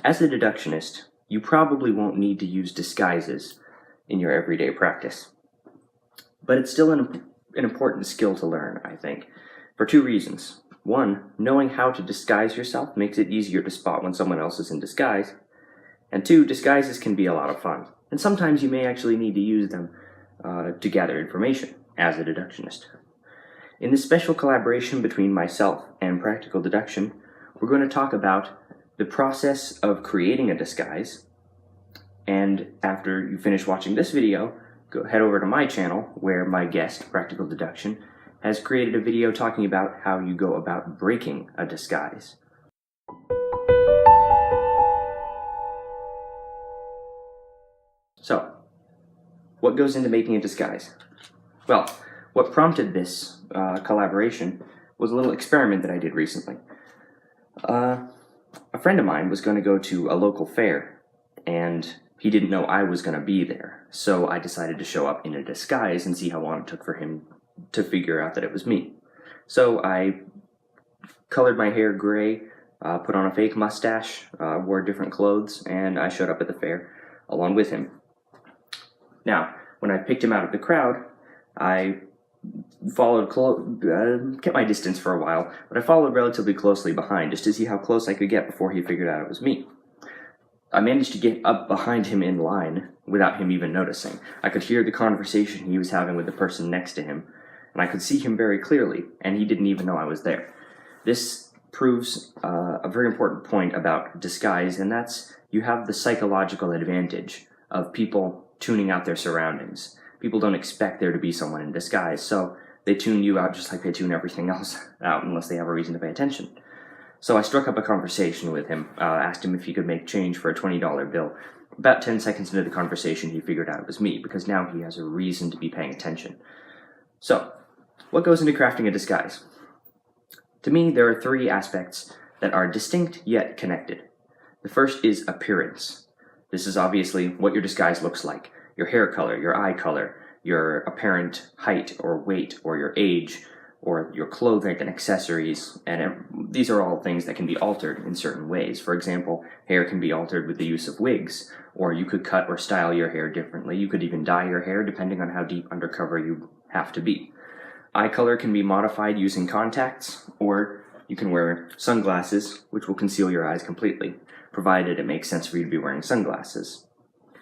As a deductionist, you probably won't need to use disguises in your everyday practice. But it's still an important skill to learn, I think, for two reasons. One, knowing how to disguise yourself makes it easier to spot when someone else is in disguise. And two, disguises can be a lot of fun. And sometimes you may actually need to use them to gather information as a deductionist. In this special collaboration between myself and Practical Deduction, we're going to talk about the process of creating a disguise. And after you finish watching this video, head over to my channel where my guest, Practical Deduction, has created a video talking about how you go about breaking a disguise. So, what goes into making a disguise? Well, what prompted this collaboration was a little experiment that I did recently. A friend of mine was going to go to a local fair, and he didn't know I was going to be there, so I decided to show up in a disguise and see how long it took for him to figure out that it was me. So I colored my hair gray, put on a fake mustache, wore different clothes, and I showed up at the fair along with him. Now, when I picked him out of the crowd, I kept my distance for a while, but I followed relatively closely behind just to see how close I could get before he figured out it was me. I managed to get up behind him in line without him even noticing. I could hear the conversation he was having with the person next to him, and I could see him very clearly, and he didn't even know I was there. This proves a very important point about disguise, and that's you have the psychological advantage of people tuning out their surroundings. People don't expect there to be someone in disguise, so they tune you out just like they tune everything else out unless they have a reason to pay attention. So I struck up a conversation with him, asked him if he could make change for a $20 bill. About 10 seconds into the conversation, he figured out it was me, because now he has a reason to be paying attention. So, what goes into crafting a disguise? To me, there are three aspects that are distinct yet connected. The first is appearance. This is obviously what your disguise looks like. Your hair color, your eye color, your apparent height or weight or your age, or your clothing and accessories, and these are all things that can be altered in certain ways. For example, hair can be altered with the use of wigs, or you could cut or style your hair differently. You could even dye your hair depending on how deep undercover you have to be. Eye color can be modified using contacts, or you can wear sunglasses, which will conceal your eyes completely, provided it makes sense for you to be wearing sunglasses.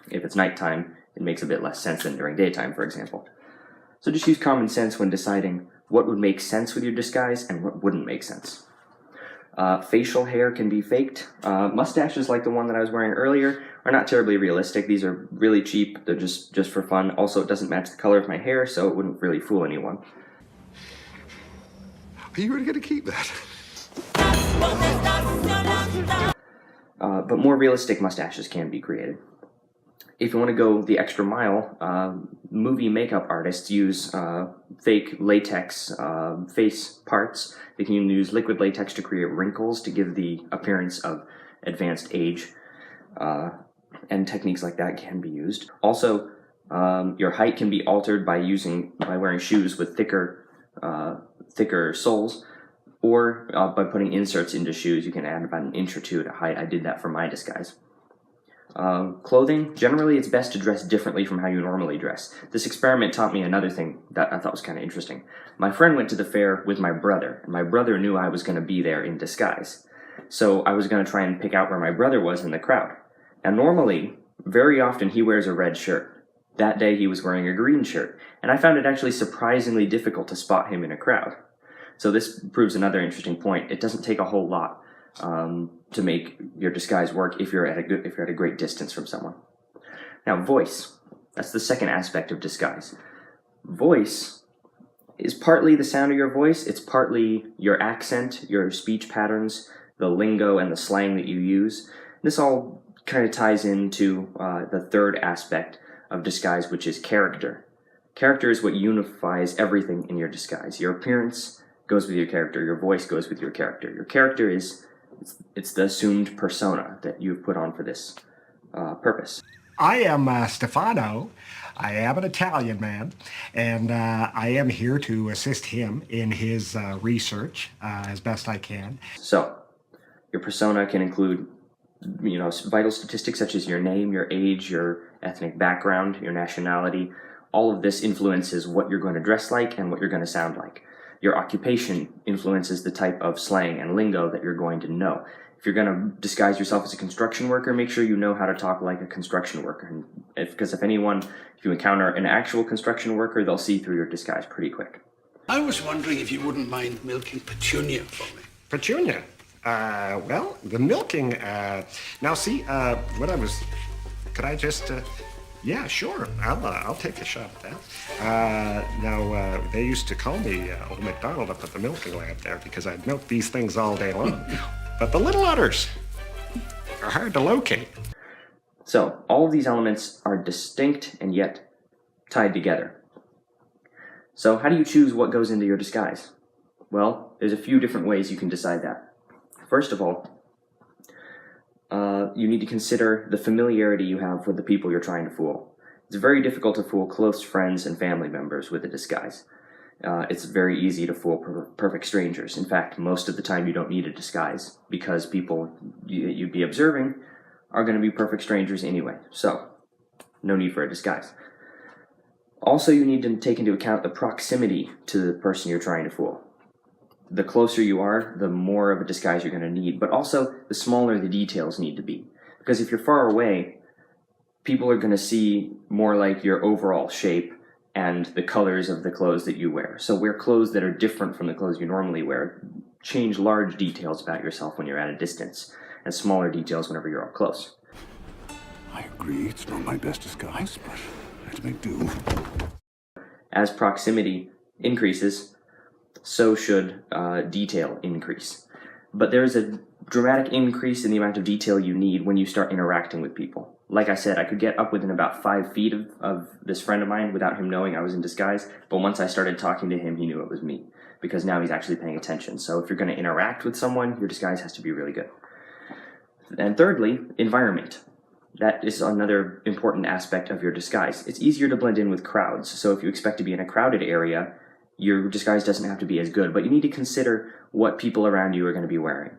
If it's nighttime, it makes a bit less sense than during daytime, for example. So just use common sense when deciding what would make sense with your disguise and what wouldn't make sense. Facial hair can be faked. Mustaches like the one that I was wearing earlier are not terribly realistic. These are really cheap. They're just for fun. Also, it doesn't match the color of my hair, so it wouldn't really fool anyone. Are you really going to keep that? But more realistic mustaches can be created. If you want to go the extra mile, movie makeup artists use fake latex face parts. They can use liquid latex to create wrinkles to give the appearance of advanced age, and techniques like that can be used. Also, your height can be altered by wearing shoes with thicker soles, or by putting inserts into shoes. You can add about an inch or two to height. I did that for my disguise. Clothing, generally it's best to dress differently from how you normally dress. This experiment taught me another thing that I thought was kind of interesting. My friend went to the fair with my brother, and my brother knew I was going to be there in disguise. So I was going to try and pick out where my brother was in the crowd. And normally, very often he wears a red shirt. That day he was wearing a green shirt, and I found it actually surprisingly difficult to spot him in a crowd. So this proves another interesting point. It doesn't take a whole lot to make your disguise work if you're at a great distance from someone. Now, voice. That's the second aspect of disguise. Voice is partly the sound of your voice. It's partly your accent, your speech patterns, the lingo and the slang that you use. This all kind of ties into the third aspect of disguise, which is character. Character is what unifies everything in your disguise. Your appearance goes with your character. Your voice goes with your character. Your character it's the assumed persona that you've put on for this purpose. I am Stefano. I am an Italian man, and I am here to assist him in his research as best I can. So, your persona can include vital statistics such as your name, your age, your ethnic background, your nationality. All of this influences what you're going to dress like and what you're going to sound like. Your occupation influences the type of slang and lingo that you're going to know. If you're going to disguise yourself as a construction worker, make sure you know how to talk like a construction worker. Because if you encounter an actual construction worker, they'll see through your disguise pretty quick. I was wondering if you wouldn't mind milking Petunia for me. Petunia? Well, the milking, now see, could I just, yeah, sure, I'll take a shot at that. They used to call me Old MacDonald up at the milking lab there because I'd milk these things all day long. But the little udders are hard to locate. So, all of these elements are distinct and yet tied together. So, how do you choose what goes into your disguise? Well, there's a few different ways you can decide that. First of all, you need to consider the familiarity you have with the people you're trying to fool. It's very difficult to fool close friends and family members with a disguise. It's very easy to fool perfect strangers. In fact, most of the time you don't need a disguise because people you'd be observing are going to be perfect strangers anyway. So, no need for a disguise. Also, you need to take into account the proximity to the person you're trying to fool. The closer you are, the more of a disguise you're going to need, but also the smaller the details need to be. Because if you're far away, people are going to see more like your overall shape and the colors of the clothes that you wear. So wear clothes that are different from the clothes you normally wear. Change large details about yourself when you're at a distance, and smaller details whenever you're up close. I agree, it's not my best disguise, but I have to make do. As proximity increases, so should detail increase. But there is a dramatic increase in the amount of detail you need when you start interacting with people. Like I said, I could get up within about 5 feet of this friend of mine without him knowing I was in disguise, but once I started talking to him, he knew it was me, because now he's actually paying attention. So if you're going to interact with someone, your disguise has to be really good. And thirdly, environment. That is another important aspect of your disguise. It's easier to blend in with crowds, so if you expect to be in a crowded area, your disguise doesn't have to be as good, but you need to consider what people around you are going to be wearing.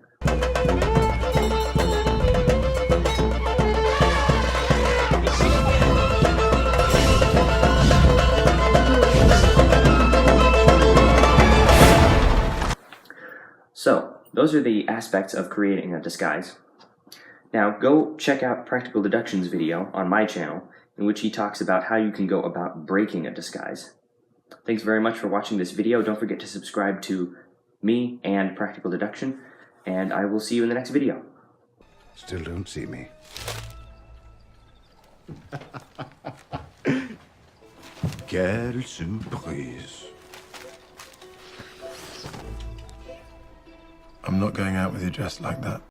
So, those are the aspects of creating a disguise. Now, go check out Practical Deduction's video on my channel, in which he talks about how you can go about breaking a disguise. Thanks very much for watching this video. Don't forget to subscribe to me and Practical Deduction, and I will see you in the next video. Still don't see me. Quelle surprise. I'm not going out with you dressed like that.